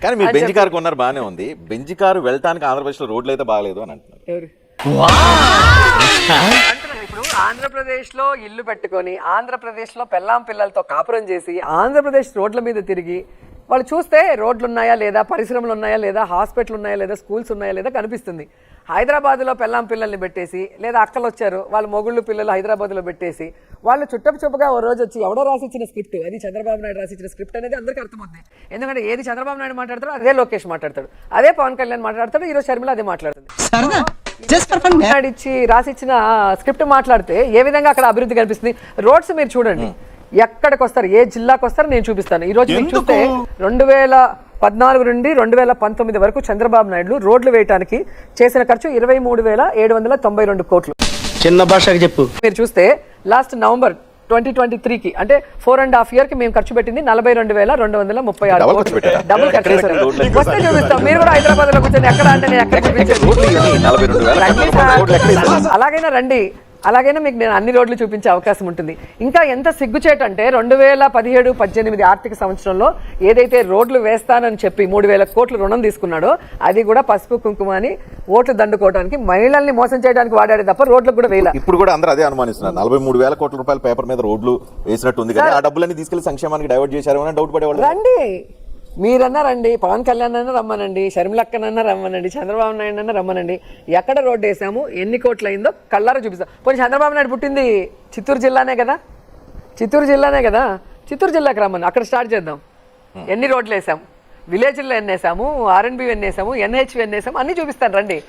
కానీ మీరు Benz car కొన్నారు బాగానే ఉంది. బెంజ్ కారు వెళ్ళటానికి ఆంధ్రప్రదేశ్లో రోడ్లు అయితే బాగాలేదు అని అంటున్నారు. ఇప్పుడు ఆంధ్రప్రదేశ్ లో ఇల్లు పెట్టుకొని ఆంధ్రప్రదేశ్ లో పెళ్ళాం పిల్లలతో కాపురం చేసి ఆంధ్రప్రదేశ్ రోడ్ల మీద తిరిగి వాళ్ళు చూస్తే రోడ్లు ఉన్నాయా లేదా, పరిశ్రమలు ఉన్నాయా లేదా, హాస్పిటల్ ఉన్నాయా లేదా, స్కూల్స్ ఉన్నాయా లేదా కనిపిస్తుంది. హైదరాబాద్లో పెళ్ళాం పిల్లల్ని పెట్టేసి, లేదా అక్కలు వచ్చారు వాళ్ళ మొగుళ్ళు పిల్లలు హైదరాబాద్లో పెట్టేసి, వాళ్ళు చుట్టపుగా ఓ రోజు వచ్చి ఎవడో రాసిచ్చిన స్క్రిప్ట్, అది చంద్రబాబు నాయుడు రాసిచ్చిన స్క్రిప్ట్ అనేది అందరికీ అర్థమవుతుంది. ఎందుకంటే ఏది చంద్రబాబు నాయుడు మాట్లాడతాడో అదే లోకేష్ మాట్లాడతాడు, అదే పవన్ కళ్యాణ్ మాట్లాడతాడు, ఈరోజు షర్మిల అదే మాట్లాడుతుంది. ఇచ్చి రాసిచ్చిన స్క్రిప్ట్ మాట్లాడితే ఏ విధంగా అక్కడ అభివృద్ధి కనిపిస్తుంది. రోడ్స్ మీరు చూడండి, ఎక్కడికి వస్తారు, ఏ జిల్లాకు వస్తారు నేను చూపిస్తాను. ఈ రోజు మీరు చూస్తే 2014 నుండి 2019 వరకు చంద్రబాబు నాయుడు రోడ్లు వేయడానికి చేసిన ఖర్చు 23,792 కోట్లు. చిన్న భాషకి చెప్పు. మీరు చూస్తే లాస్ట్ నవంబర్ 2023కి అంటే 4.5 years కి మేము ఖర్చు పెట్టింది 42,236 కోట్లు. డబుల్ ఖర్చు చేశారు. వస్తే చూపిస్తాం. మీరు కూడా హైదరాబాద్ లో కూర్చొని ఎక్కడ అంటే నేను ఎక్కడ అలాగైనా రండి, అలాగైనా మీకు నేను అన్ని రోడ్లు చూపించే అవకాశం ఉంటుంది. ఇంకా ఎంత సిగ్గుచేటంటే 2017-18 ఆర్థిక సంవత్సరంలో ఏదైతే రోడ్లు వేస్తానని చెప్పి 3,000 కోట్లు రుణం తీసుకున్నాడో అది కూడా పసుపు కుంకుమ అని ఓట్లు దండుకోవడానికి, మహిళల్ని మోసం చేయడానికి వాడాడే తప్ప రోడ్లకు కూడా వేయాలి. ఇప్పుడు కూడా అందరూ అదే అనుమానిస్తున్నారు. 43,000 కోట్ల రూపాయల పేపర్ మీద రోడ్లు వేసినట్టు ఉంది కానీ ఆ డబ్బులన్నీ తీసుకెళ్లి సంక్షేమానికి డైవర్ట్ చేశారు అని డౌట్ పడేవాళ్ళు. రండి, మీరన్నా రండి, పవన్ కళ్యాణ్ అన్నా రమ్మనండి, షర్మిలక్కనన్నా రమ్మనండి, చంద్రబాబు నాయుడు అన్నా రమ్మనండి. ఎక్కడ రోడ్డు వేసాము, ఎన్ని కోట్లు అయిందో కళ్ళారా చూపిస్తాం. పోనీ చంద్రబాబు నాయుడు పుట్టింది చిత్తూరు జిల్లానే కదా, చిత్తూరు జిల్లాకి రమ్మని అక్కడ స్టార్ట్ చేద్దాం. ఎన్ని రోడ్లు వేసాము, విలేజ్లో ఎన్ని వేసాము, ఆర్ఎన్బి ఎన్ని వేసాము, ఎన్హెచ్వి ఎన్ని వేసాము అన్ని చూపిస్తాను రండి.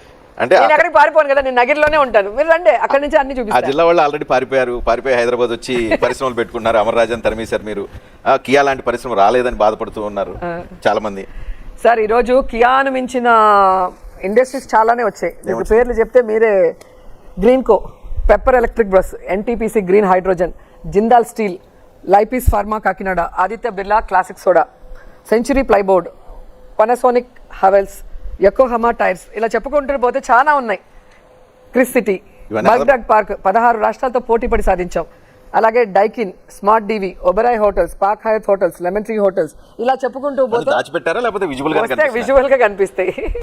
అంటే నేను ఎక్కడికి పారిపోను కదా, నేను నగిరిలోనే ఉంటాను, మీరు రండి అక్కడి నుంచి అన్ని చూపిస్తాను. ఆ జిల్లా వాళ్ళు ఆల్రెడీ పారిపోయి హైదరాబాద్ వచ్చి పరిశ్రమలు పెట్టుకున్నారు. అమర్రాజన్ తరిమేశారు మీరు. కియా లాంటి పరిశ్రమ రాలేదని బాధపడుతూ ఉన్నారు చాలా మంది. సార్ ఈరోజు కియాను మించిన ఇండస్ట్రీస్ చాలానే వచ్చాయి. మీకు పేర్లు చెప్తే మీరే, Greenko, Pepper electric bus, NTPC green hydrogen, Jindal steel, లైపీస్ pharma Kakinada, Aditya Birla classic soda, Century Plyboard, Panasonic Havells, Yokohama tyres, ఇలా చెప్పుకుంటూ పోతే చాలా ఉన్నాయి. క్రిస్ సిటీ, బర్గ్డాగ్ పార్క్ 16 రాష్ట్రాలతో పోటీపడి సాధించాం. అలాగే Daikin, smart DV, Oberoi hotels, Park Hyatt hotels, Lemon Tree hotels, ఇలా చెప్పుకుంటూ పోతే విజువల్ గా కనిపిస్తాయి.